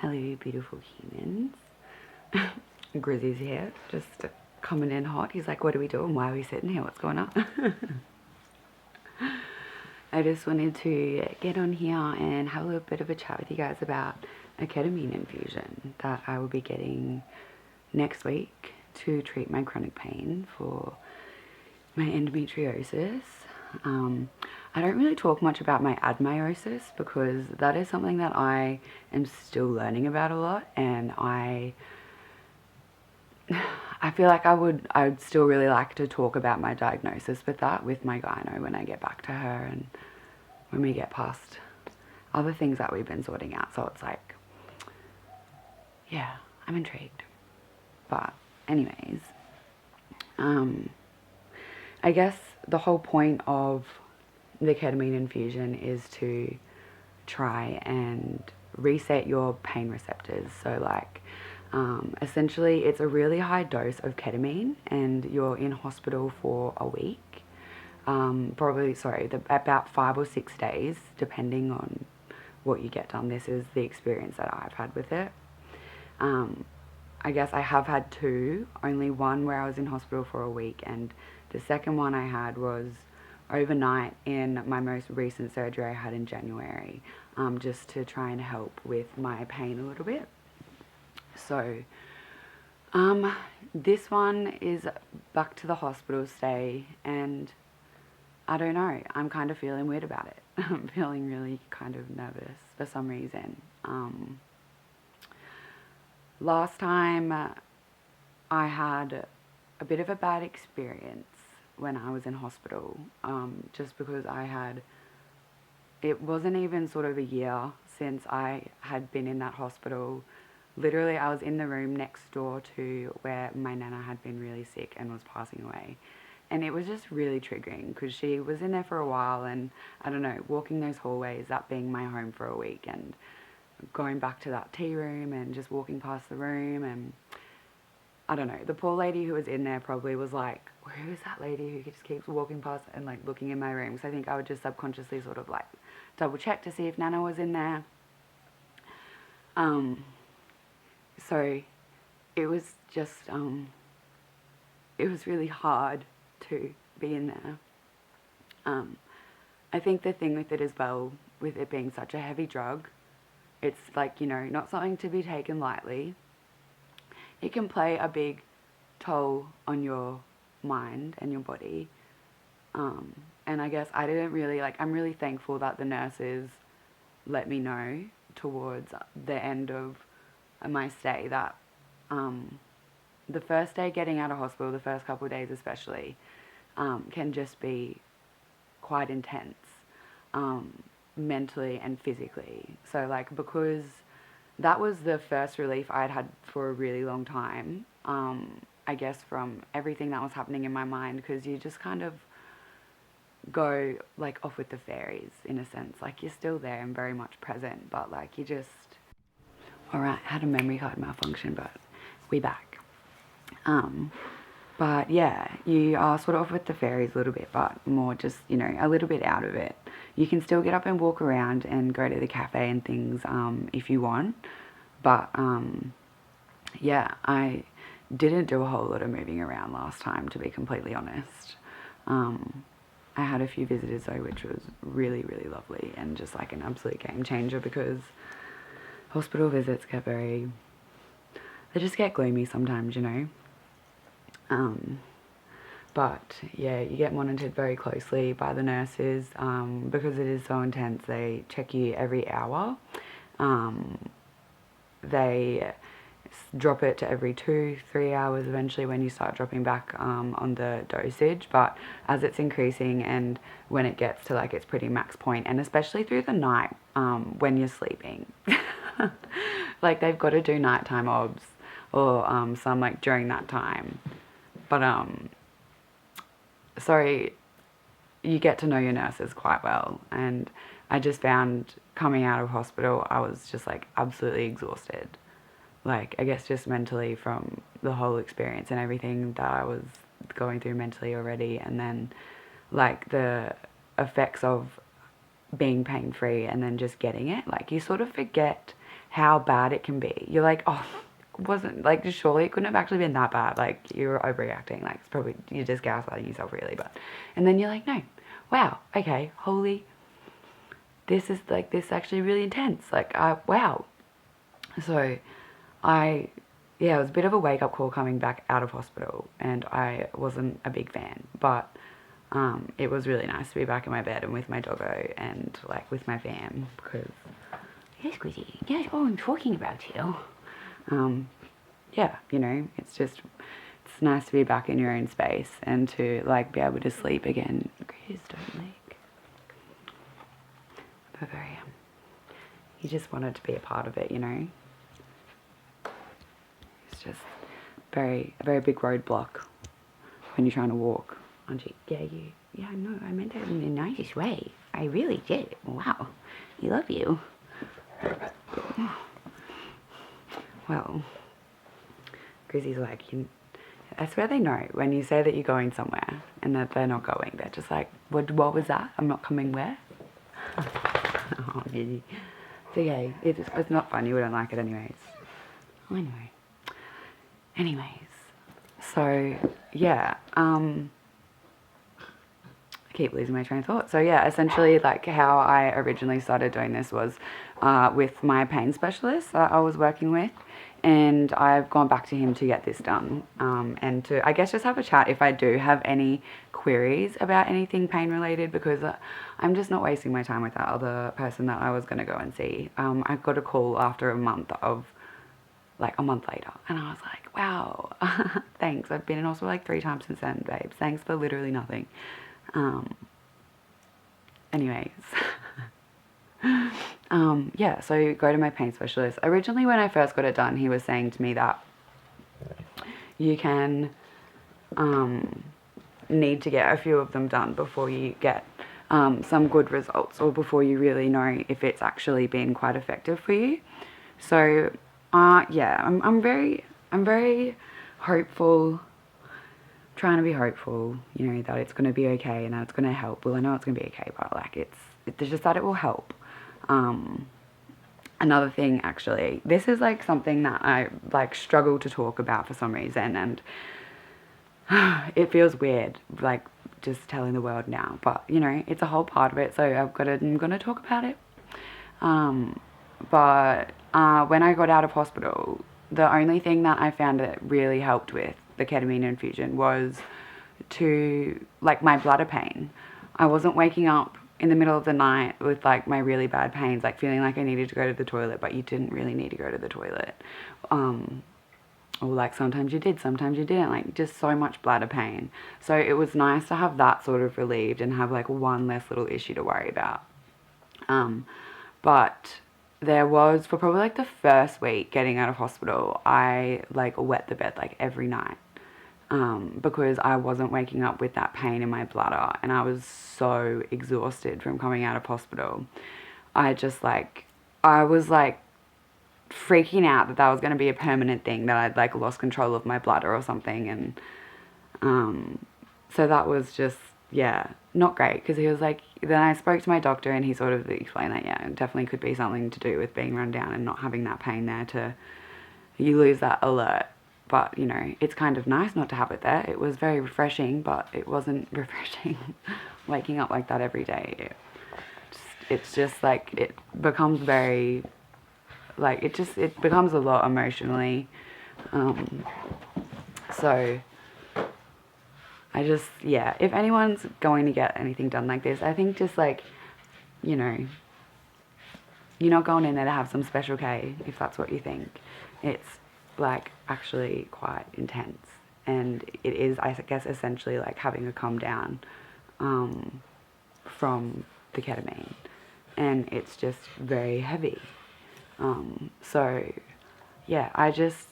Hello, beautiful humans. Grizzy's here, just coming in hot. He's like, what are we doing? Why are we sitting here? What's going on? I just wanted to get on here and have a little bit of a chat with you guys about a ketamine infusion that I will be getting next week to treat my chronic pain for my endometriosis. I don't really talk much about my admeiosis because that is something that I am still learning about a lot, and I feel like I'd still really like to talk about my diagnosis with that with my gyno when I get back to her and when we get past other things that we've been sorting out. So it's like, yeah, I'm intrigued. But anyways, I guess the whole point of the ketamine infusion is to try and reset your pain receptors. So like, essentially it's a really high dose of ketamine and you're in hospital for a week. About 5 or 6 days, depending on what you get done. This is the experience that I've had with it. I guess I have had two, only one where I was in hospital for a week, and the second one I had was overnight in my most recent surgery I had in January, just to try and help with my pain a little bit. So, this one is back to the hospital stay, and I don't know, I'm kind of feeling weird about it. I'm feeling really kind of nervous for some reason. Last time I had a bit of a bad experience when I was in hospital, just because it wasn't even sort of a year since I had been in that hospital. Literally, I was in the room next door to where my nana had been really sick and was passing away. And it was just really triggering because she was in there for a while, and I don't know, walking those hallways, that being my home for a week, and going back to that tea room and just walking past the room, and I don't know, the poor lady who was in there probably was like, who is that lady who just keeps walking past and like looking in my room? Because I think I would just subconsciously sort of like double check to see if Nana was in there. So it was just, it was really hard to be in there. I think the thing with it as well, with it being such a heavy drug, it's like, you know, not something to be taken lightly. It can play a big toll on your mind and your body. And I guess I didn't really, I'm really thankful that the nurses let me know towards the end of my stay that the first day getting out of hospital, the first couple of days especially, can just be quite intense, mentally and physically. So like, because that was the first relief I'd had for a really long time, I guess from everything that was happening in my mind, because you just kind of go like off with the fairies in a sense. Like, you're still there and very much present, but like you just, alright, had a memory card malfunction, but we back. But yeah, you are sort of off with the fairies a little bit, but more just, you know, a little bit out of it. You can still get up and walk around and go to the cafe and things, if you want. But, yeah, I didn't do a whole lot of moving around last time, to be completely honest. I had a few visitors though, which was really, really lovely and just like an absolute game changer, because hospital visits they just get gloomy sometimes, you know. But yeah, you get monitored very closely by the nurses, because it is so intense. They check you every hour. They drop it to every 2-3 hours eventually when you start dropping back on the dosage, but as it's increasing and when it gets to like its pretty max point, and especially through the night, when you're sleeping, like they've got to do nighttime obs or some like during that time. But so you get to know your nurses quite well, and I just found coming out of hospital I was just like absolutely exhausted, like I guess just mentally from the whole experience and everything that I was going through mentally already, and then like the effects of being pain free and then just getting it, like you sort of forget how bad it can be. You're like, oh, wasn't, like, surely it couldn't have actually been that bad. Like, you're overreacting. Like, it's probably, you're just gaslighting yourself, really. But, and then you're like, no, wow, okay, holy, this is, like, this is actually really intense. Like, wow. So, yeah, it was a bit of a wake-up call coming back out of hospital, and I wasn't a big fan. But, it was really nice to be back in my bed and with my doggo and, like, with my fam, because, yes, Squizzy, yes, oh, I'm talking about you. Yeah, you know, it's nice to be back in your own space and to, like, be able to sleep again. Chris, don't leak. But very, you just wanted to be a part of it, you know. It's just a very big roadblock when you're trying to walk, aren't you? Yeah, no, I meant that in the nicest way. I really did. Wow, I love you. Well, Grizzy's like, I swear they know when you say that you're going somewhere and that they're not going. They're just like, what was that? I'm not coming where? Oh, Grizzy. So yeah, it's not fun. You wouldn't like it anyways. I know. Anyways, so yeah, I keep losing my train of thought. So yeah, essentially, like, how I originally started doing this was with my pain specialist that I was working with, and I've gone back to him to get this done, and to, I guess, just have a chat if I do have any queries about anything pain related, because I'm just not wasting my time with that other person that I was going to go and see. I got a call after a month later, and I was like, wow, thanks. I've been in hospital like 3 times since then, babes. Thanks for literally nothing. Anyways, yeah, so go to my pain specialist. Originally, when I first got it done, he was saying to me that you can need to get a few of them done before you get some good results, or before you really know if it's actually been quite effective for you. So, yeah, I'm very hopeful, trying to be hopeful, you know, that it's going to be okay and that it's going to help. Well, I know it's going to be okay, but, like, it's just that it will help. Another thing, actually, this is, like, something that I, like, struggle to talk about for some reason, and it feels weird, like, just telling the world now, but, you know, it's a whole part of it, so I'm going to talk about it. But when I got out of hospital, the only thing that I found that really helped with the ketamine infusion was to, like, my bladder pain. I wasn't waking up in the middle of the night with, like, my really bad pains, like, feeling like I needed to go to the toilet, but you didn't really need to go to the toilet. Or, like, sometimes you did, sometimes you didn't, like, just so much bladder pain. So it was nice to have that sort of relieved and have, like, one less little issue to worry about. But there was, for probably, like, the first week getting out of hospital, I, like, wet the bed, like, every night. Because I wasn't waking up with that pain in my bladder, and I was so exhausted from coming out of hospital. I was, like, freaking out that was going to be a permanent thing, that I'd, like, lost control of my bladder or something, and so that was just, yeah, not great, because he was like, then I spoke to my doctor, and he sort of explained that, yeah, it definitely could be something to do with being run down and not having that pain there, to, you lose that alert. But, you know, it's kind of nice not to have it there. It was very refreshing, but it wasn't refreshing waking up like that every day. It's just, like, it becomes very, like, it becomes a lot emotionally. So I just, yeah, if anyone's going to get anything done like this, I think just, like, you know, you're not going in there to have some special K, if that's what you think. It's, like, actually quite intense, and it is, I guess, essentially like having a come down from the ketamine, and it's just very heavy. So yeah, I just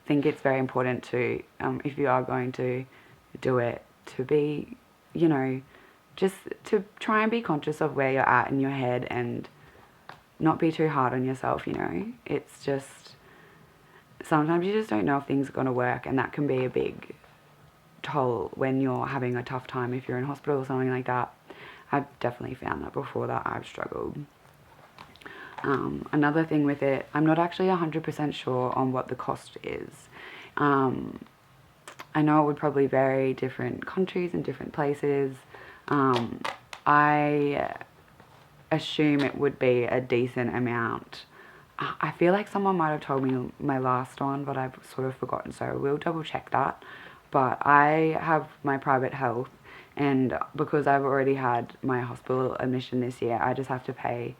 think it's very important to, if you are going to do it, to be, you know, just to try and be conscious of where you're at in your head and not be too hard on yourself, you know. It's just, sometimes you just don't know if things are going to work, and that can be a big toll when you're having a tough time, if you're in hospital or something like that. I've definitely found that before, that I've struggled. Another thing with it, I'm not actually 100% sure on what the cost is. I know it would probably vary different countries and different places. I assume it would be a decent amount. I feel like someone might have told me my last one, but I've sort of forgotten, so I will double check that. But I have my private health, and because I've already had my hospital admission this year, I just have to pay.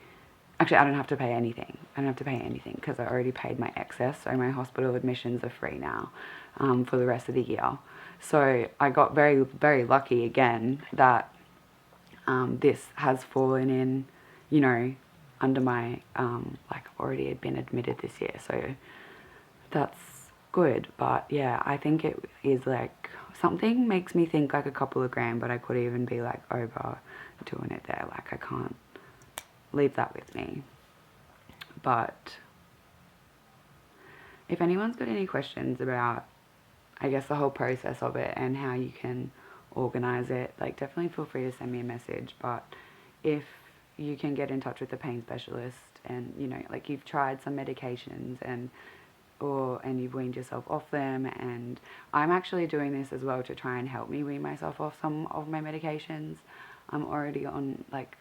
Actually, I don't have to pay anything. I don't have to pay anything because I already paid my excess, so my hospital admissions are free now for the rest of the year. So I got very, very lucky again that this has fallen in, you know, under my, like already had been admitted this year. So that's good. But yeah, I think it is like, something makes me think like a couple of grand, but I could even be like over doing it there. Like I can't leave that with me. But if anyone's got any questions about, I guess, the whole process of it and how you can organize it, like definitely feel free to send me a message. But if you can get in touch with a pain specialist and, you know, like you've tried some medications and you've weaned yourself off them, and I'm actually doing this as well to try and help me wean myself off some of my medications. I'm already on like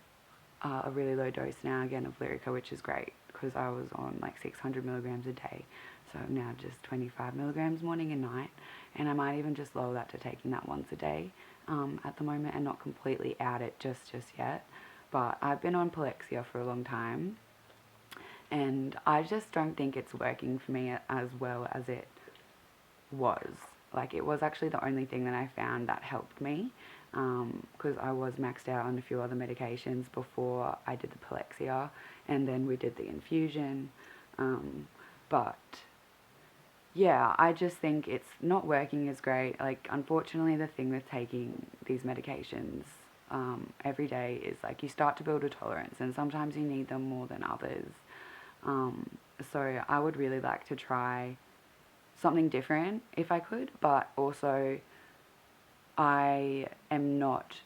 a really low dose now again of Lyrica, which is great because I was on like 600 milligrams a day, so now just 25 milligrams morning and night, and I might even just lower that to taking that once a day at the moment and not completely out it just yet. But I've been on Palexia for a long time, and I just don't think it's working for me as well as it was. Like, it was actually the only thing that I found that helped me, because I was maxed out on a few other medications before I did the Palexia, and then we did the infusion. But yeah, I just think it's not working as great. Like, unfortunately, the thing with taking these medications every day is like you start to build a tolerance, and sometimes you need them more than others. So I would really like to try something different if I could, but also I am not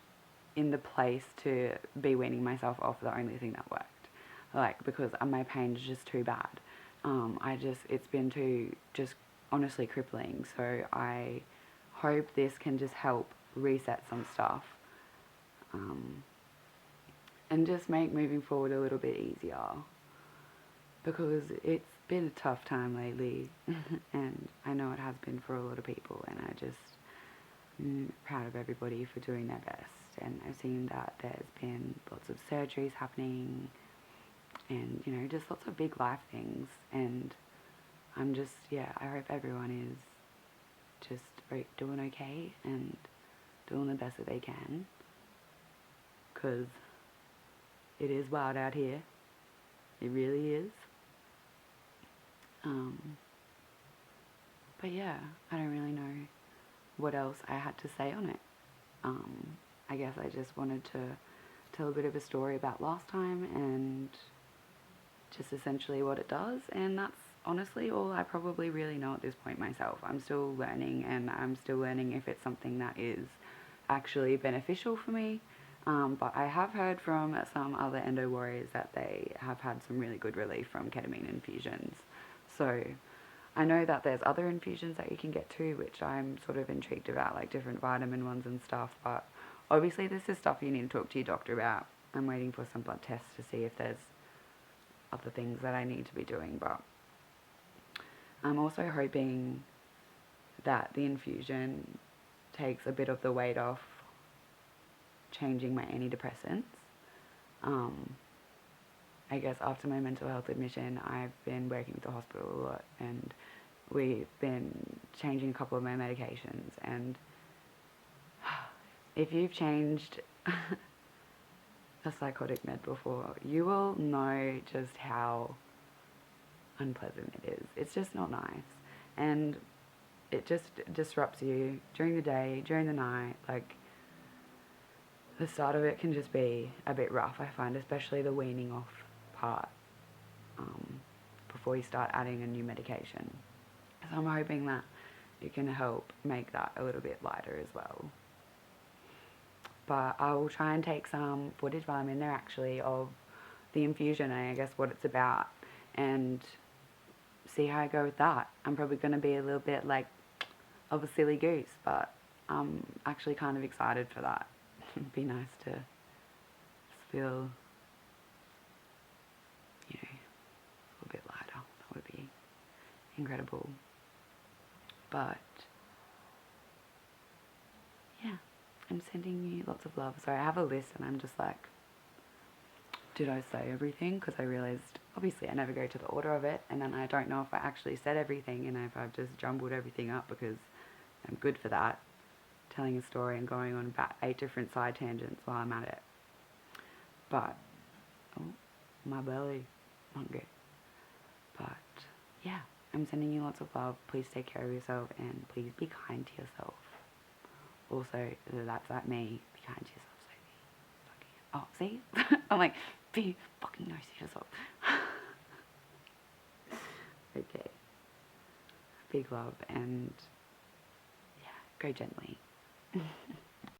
in the place to be weaning myself off the only thing that worked, like, because my pain is just too bad. It's been too, just honestly crippling, so I hope this can just help reset some stuff, and just make moving forward a little bit easier, because it's been a tough time lately, and I know it has been for a lot of people, and I just proud of everybody for doing their best. And I've seen that there's been lots of surgeries happening, and, you know, just lots of big life things, and I'm just, yeah, I hope everyone is just doing okay and doing the best that they can, because it is wild out here. It really is. But yeah, I don't really know what else I had to say on it. I guess I just wanted to tell a bit of a story about last time and just essentially what it does, and that's honestly all I probably really know at this point myself. I'm still learning, and I'm still learning if it's something that is actually beneficial for me. But I have heard from some other endo warriors that they have had some really good relief from ketamine infusions. So I know that there's other infusions that you can get too, which I'm sort of intrigued about, like different vitamin ones and stuff. But obviously this is stuff you need to talk to your doctor about. I'm waiting for some blood tests to see if there's other things that I need to be doing. But I'm also hoping that the infusion takes a bit of the weight off changing my antidepressants. I guess after my mental health admission, I've been working with the hospital a lot, and we've been changing a couple of my medications, and if you've changed a psychotic med before, you will know just how unpleasant it is. It's just not nice, and it just disrupts you during the day, during the night. Like, the start of it can just be a bit rough, I find, especially the weaning off part, before you start adding a new medication. So I'm hoping that it can help make that a little bit lighter as well. But I will try and take some footage while I'm in there, actually, of the the infusion and I guess what it's about, and see how I go with that. I'm probably going to be a little bit like of a silly goose, but I'm actually kind of excited for that. It'd be nice to just feel, you know, a little bit lighter. That would be incredible. But yeah, I'm sending you lots of love. Sorry, I have a list and I'm just like, did I say everything? Because I realised, obviously, I never go to the order of it, and then I don't know if I actually said everything and if I've just jumbled everything up, because I'm good for that, telling a story and going on about 8 different side tangents while I'm at it. But, oh, my belly, hungry. But, yeah, I'm sending you lots of love. Please take care of yourself and please be kind to yourself. Also, that's like me. Be kind to yourself, Sophie. Oh, see? I'm like, be fucking nice to yourself. Okay. Big love and, yeah, go gently.